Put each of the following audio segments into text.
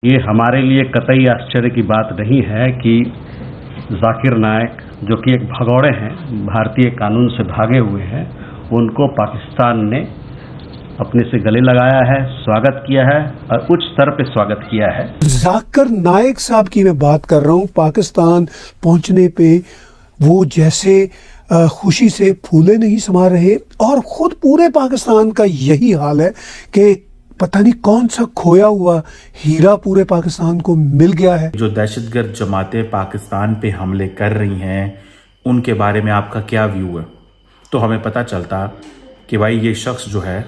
ये हमारे लिए कतई आश्चर्य की बात नहीं है कि जाकिर नायक, जो कि एक भगौड़े हैं, भारतीय कानून से भागे हुए हैं, उनको पाकिस्तान ने अपने से गले लगाया है, स्वागत किया है और उच्च स्तर पे स्वागत किया है। जाकिर नायक साहब की मैं बात कर रहा हूँ। पाकिस्तान पहुंचने पे वो जैसे खुशी से फूले नहीं समा रहे, और खुद पूरे पाकिस्तान का यही हाल है कि पता नहीं कौन सा खोया हुआ हीरा पूरे पाकिस्तान को मिल गया है। जो दहशतगर्द जमातें पाकिस्तान पे हमले कर रही हैं, उनके बारे में आपका क्या व्यू है? तो हमें पता चलता कि भाई ये शख्स जो है,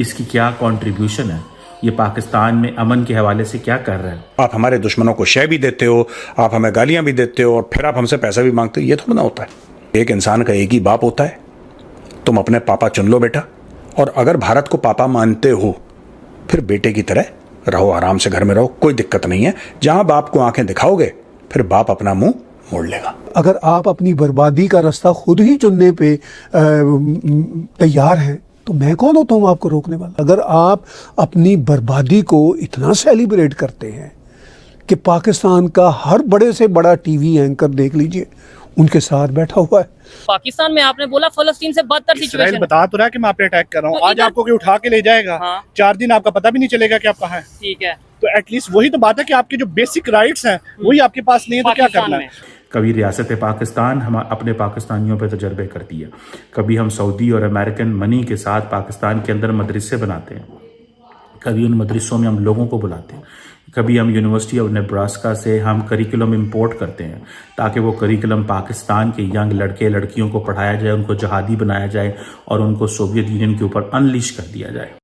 इसकी क्या कंट्रीब्यूशन है, ये पाकिस्तान में अमन के हवाले से क्या कर रहा है। आप हमारे दुश्मनों को शय भी देते हो, आप हमें गालियां भी देते हो, और फिर आप हमसे पैसा भी मांगते हो। ये थोड़ा ना होता है। एक इंसान का एक ही बाप होता है। तुम अपने पापा चुन लो बेटा, और अगर भारत को पापा मानते हो फिर बेटे की तरह रहो, आराम से घर में रहो, कोई दिक्कत नहीं है। जहां बाप को आंखें दिखाओगे फिर बाप अपना मुंह मोड़ लेगा। अगर आप अपनी बर्बादी का रास्ता खुद ही चुनने पे तैयार हैं तो मैं कौन होता हूँ आपको रोकने वाला। अगर आप अपनी बर्बादी को इतना सेलिब्रेट करते हैं कि पाकिस्तान का हर बड़े से बड़ा टीवी एंकर देख लीजिए, उनके साथ बैठा हुआ है। पाकिस्तान में आपने बोला फलस्तीन से बदतर सिचुएशन बता तो रहा है कि मैं आप पे अटैक कर रहा हूँ। तो आज आपको कोई उठा के ले जाएगा, हाँ। 4 दिन आपका पता भी नहीं चलेगा कि आप कहाँ हैं। ठीक है, तो एटलीस्ट वही तो बात है कि आपके जो बेसिक राइट्स हैं वही आपके पास नहीं है, तो क्या करना है। कभी रियासत पाकिस्तान हम अपने पाकिस्तानियों पे तजर्बे करती है, कभी हम सऊदी और अमेरिकन मनी के साथ पाकिस्तान के अंदर मदरसे बनाते हैं, कभी उन मदरसों में हम लोगों को बुलाते हैं, कभी हम यूनिवर्सिटी ऑफ नेब्रास्का से हम करिकुलम इंपोर्ट करते हैं ताकि वो करिकुलम पाकिस्तान के यंग लड़के लड़कियों को पढ़ाया जाए, उनको जहादी बनाया जाए और उनको सोवियत यूनियन के ऊपर अनलीश कर दिया जाए।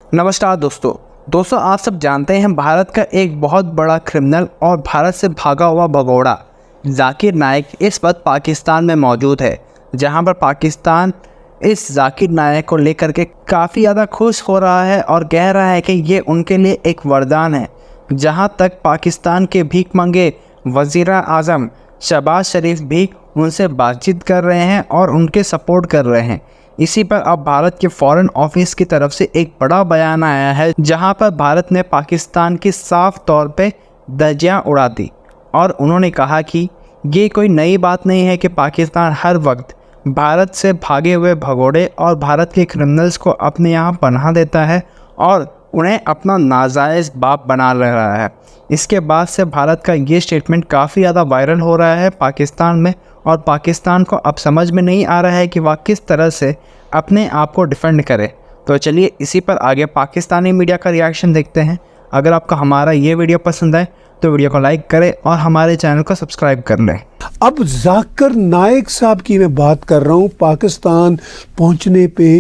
नमस्कार दोस्तों आप सब जानते हैं भारत का एक बहुत बड़ा क्रिमिनल और भारत से भागा हुआ भगोड़ा जाकिर नायक इस वक्त पाकिस्तान में मौजूद है, जहां पर पाकिस्तान इस जाकिर नायक को लेकर के काफ़ी ज़्यादा खुश हो रहा है और कह रहा है कि ये उनके लिए एक वरदान है। जहां तक पाकिस्तान के भीख मंगे वज़ीर आज़म शहबाज शरीफ भी उनसे बातचीत कर रहे हैं और उनके सपोर्ट कर रहे हैं। इसी पर अब भारत के फॉरेन ऑफिस की तरफ से एक बड़ा बयान आया है, जहां पर भारत ने पाकिस्तान की साफ तौर पे धज्जियां उड़ा दी और उन्होंने कहा कि ये कोई नई बात नहीं है कि पाकिस्तान हर वक्त भारत से भागे हुए भगोड़े और भारत के क्रिमिनल्स को अपने यहाँ पनाह देता है और उन्हें अपना नाजायज़ बाप बना रहा है। इसके बाद से भारत का ये स्टेटमेंट काफ़ी ज़्यादा वायरल हो रहा है पाकिस्तान में, और पाकिस्तान को अब समझ में नहीं आ रहा है कि वह किस तरह से अपने आप को डिफेंड करे। तो चलिए इसी पर आगे पाकिस्तानी मीडिया का रिएक्शन देखते हैं। अगर आपको हमारा ये वीडियो पसंद आए तो वीडियो को लाइक करें और हमारे चैनल को सब्सक्राइब कर लें। अब जाकिर नायक साहब की मैं बात कर रहा हूँ। पाकिस्तान पहुंचने पे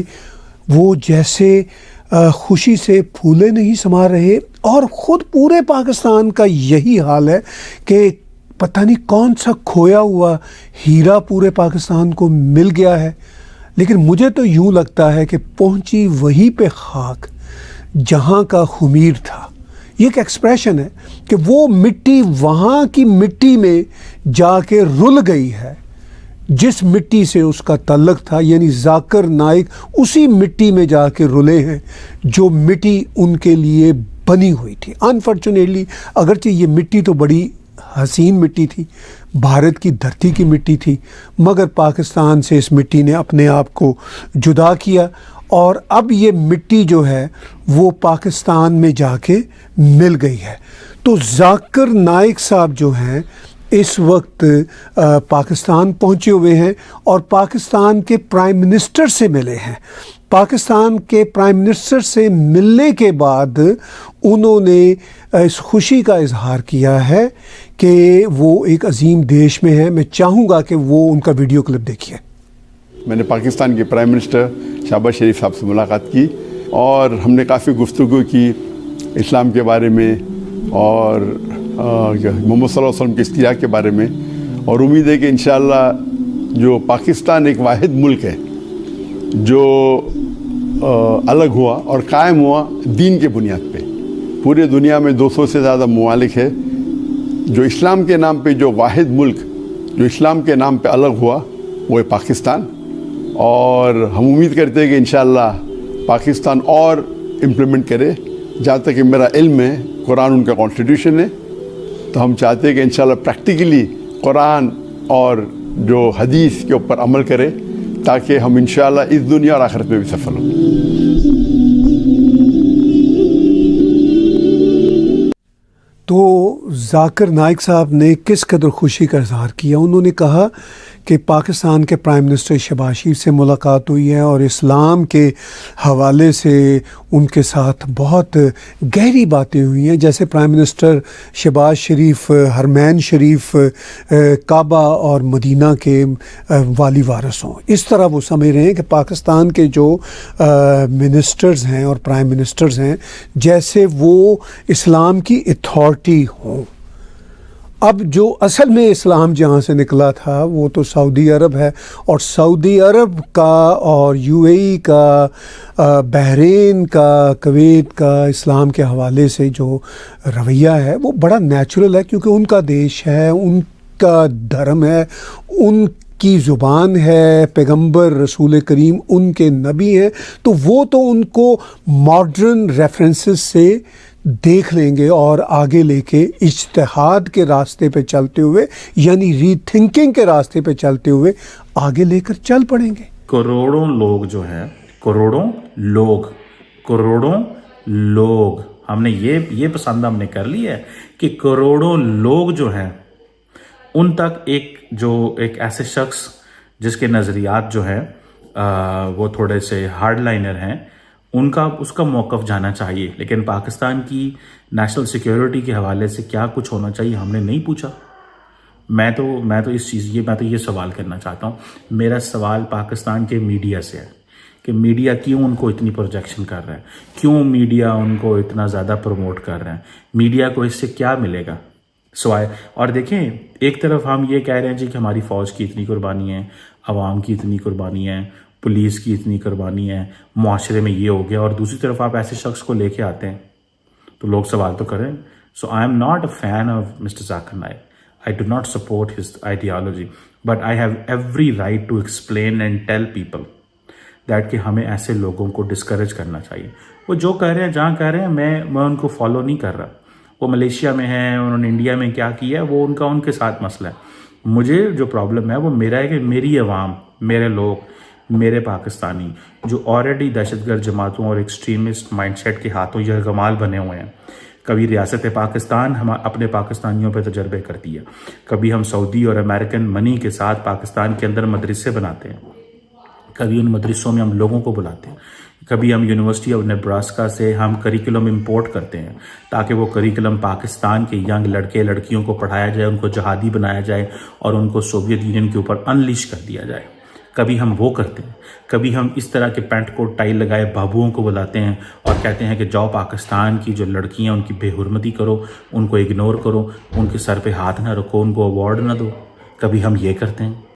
वो जैसे खुशी से फूले नहीं समा रहे, और ख़ुद पूरे पाकिस्तान का यही हाल है कि पता नहीं कौन सा खोया हुआ हीरा पूरे पाकिस्तान को मिल गया है। लेकिन मुझे तो यूँ लगता है कि पहुंची वहीं पे खाक जहाँ का खुमीर था। ये एक एक्सप्रेशन है कि वो मिट्टी वहाँ की मिट्टी में जाके रुल गई है जिस मिट्टी से उसका ताल्लुक़ था, यानी जाकिर नायक उसी मिट्टी में जाके रुले हैं जो मिट्टी उनके लिए बनी हुई थी। अनफॉर्चुनेटली, अगरचे ये मिट्टी तो बड़ी हसीन मिट्टी थी, भारत की धरती की मिट्टी थी, मगर पाकिस्तान से इस मिट्टी ने अपने आप को जुदा किया और अब ये मिट्टी जो है वो पाकिस्तान में जाके मिल गई है। तो जाकिर नायक साहब जो हैं इस वक्त पाकिस्तान पहुंचे हुए हैं और पाकिस्तान के प्राइम मिनिस्टर से मिले हैं। पाकिस्तान के प्राइम मिनिस्टर से मिलने के बाद उन्होंने इस खुशी का इजहार किया है कि वो एक अजीम देश में है। मैं चाहूँगा कि वो उनका वीडियो क्लिप देखिए। मैंने पाकिस्तान के प्राइम मिनिस्टर शहबाज शरीफ साहब से मुलाकात की और हमने काफ़ी गुफ्तगू की इस्लाम के बारे में और मोहम्मद सल्लल्लाहु अलैहि वसल्लम के इस्तिया के बारे में, और उम्मीद है कि इंशाअल्लाह जो पाकिस्तान एक वाहिद मुल्क है जो अलग हुआ और कायम हुआ दीन के बुनियाद पे। पूरे दुनिया में 200 से ज़्यादा ममालिक है, जो इस्लाम के नाम पे जो वाहिद मुल्क जो इस्लाम के नाम पे अलग हुआ वो है पाकिस्तान। और हम उम्मीद करते हैं कि इंशाअल्लाह पाकिस्तान और इम्प्लीमेंट करे जहाँ तक कि मेरा इल्म है कुरान उनका कॉन्स्टिट्यूशन है, तो हम चाहते हैं कि इंशाल्लाह प्रैक्टिकली कुरान और जो हदीस के ऊपर अमल करें ताकि हम इंशाल्लाह इस दुनिया और आखिरत में भी सफल हों। तो जाकिर नाइक साहब ने किस कदर खुशी का इजहार किया। उन्होंने कहा कि पाकिस्तान के प्राइम मिनिस्टर शहबाज शरीफ से मुलाकात हुई है और इस्लाम के हवाले से उनके साथ बहुत गहरी बातें हुई हैं। जैसे प्राइम मिनिस्टर शहबाज शरीफ हरमैन शरीफ काबा और मदीना के वाली वारिस हों, इस तरह वो समझ रहे हैं कि पाकिस्तान के जो मिनिस्टर्स हैं और प्राइम मिनिस्टर्स हैं जैसे वो इस्लाम की अथॉरिटी हों। अब जो असल में इस्लाम जहाँ से निकला था वो तो सऊदी अरब है, और सऊदी अरब का और यूएई का, बहरीन का, कुवैत का इस्लाम के हवाले से जो रवैया है वो बड़ा नेचुरल है, क्योंकि उनका देश है, उनका धर्म है, उनकी ज़ुबान है, पैगंबर रसूल करीम उनके नबी हैं, तो वो तो उनको मॉडर्न रेफरेंसेस से देख लेंगे और आगे लेके इज्तिहाद के रास्ते पे चलते हुए, यानी रीथिंकिंग के रास्ते पे चलते हुए आगे लेकर चल पड़ेंगे। करोड़ों लोग जो हैं, करोड़ों लोग हमने ये पसंद हमने कर लिया है कि करोड़ों लोग जो हैं उन तक एक ऐसे शख्स जिसके नज़रियात जो हैं वो थोड़े से हार्ड लाइनर हैं, उसका मौक़िफ़ जाना चाहिए। लेकिन पाकिस्तान की नेशनल सिक्योरिटी के हवाले से क्या कुछ होना चाहिए हमने नहीं पूछा। मैं तो ये सवाल करना चाहता हूँ। मेरा सवाल पाकिस्तान के मीडिया से है कि मीडिया क्यों उनको इतनी प्रोजेक्शन कर रहा है, क्यों मीडिया उनको इतना ज़्यादा प्रमोट कर रहा है, मीडिया को इससे क्या मिलेगा सवाए। और देखें, एक तरफ हम ये कह रहे हैं जी कि हमारी फ़ौज की इतनी कुर्बानी है, आवाम की इतनी कुर्बानी है, पुलिस की इतनी कुर्बानी है, मुआशरे में ये हो गया, और दूसरी तरफ आप ऐसे शख्स को लेके आते हैं तो लोग सवाल तो करें। So I am not a fan of mister Zakir Naik, I do not support his ideology, but I have every right to explain and tell people that कि हमें ऐसे लोगों को डिस्करेज करना चाहिए। वो जो कह रहे हैं, जहाँ कह रहे हैं, मैं उनको फॉलो नहीं कर रहा। वो मलेशिया में हैं, उन्होंने इंडिया में क्या किया वो उनके साथ मसला है। मुझे जो प्रॉब्लम है वो मेरा है कि मेरी अवाम, मेरे लोग, मेरे पाकिस्तानी जो ऑलरेडी दहशतगर्द जमातों और एक्सट्रीमिस्ट माइंडसेट के हाथों यरगमाल बने हुए हैं। कभी रियासत पाकिस्तान हम अपने पाकिस्तानियों पर तजर्बे करती है, कभी हम सऊदी और अमेरिकन मनी के साथ पाकिस्तान के अंदर मदरसे बनाते हैं, कभी उन मदरसों में हम लोगों को बुलाते हैं, कभी हम यूनिवर्सिटी ऑफ नेब्रास्का से हम करिकुलम इंपोर्ट करते हैं ताकि वो करिकुलम पाकिस्तान के यंग लड़के लड़कियों को पढ़ाया जाए, उनको जहादी बनाया जाए और उनको सोवियत यूनियन के ऊपर अनलिश कर दिया जाए। कभी हम वो करते हैं, कभी हम इस तरह के पैंट कोट टाई लगाए बाबुओं को बुलाते हैं और कहते हैं कि जाओ पाकिस्तान की जो लड़कियां उनकी बेहुरमती करो, उनको इग्नोर करो, उनके सर पे हाथ ना रखो, उनको अवार्ड ना दो। कभी हम ये करते हैं।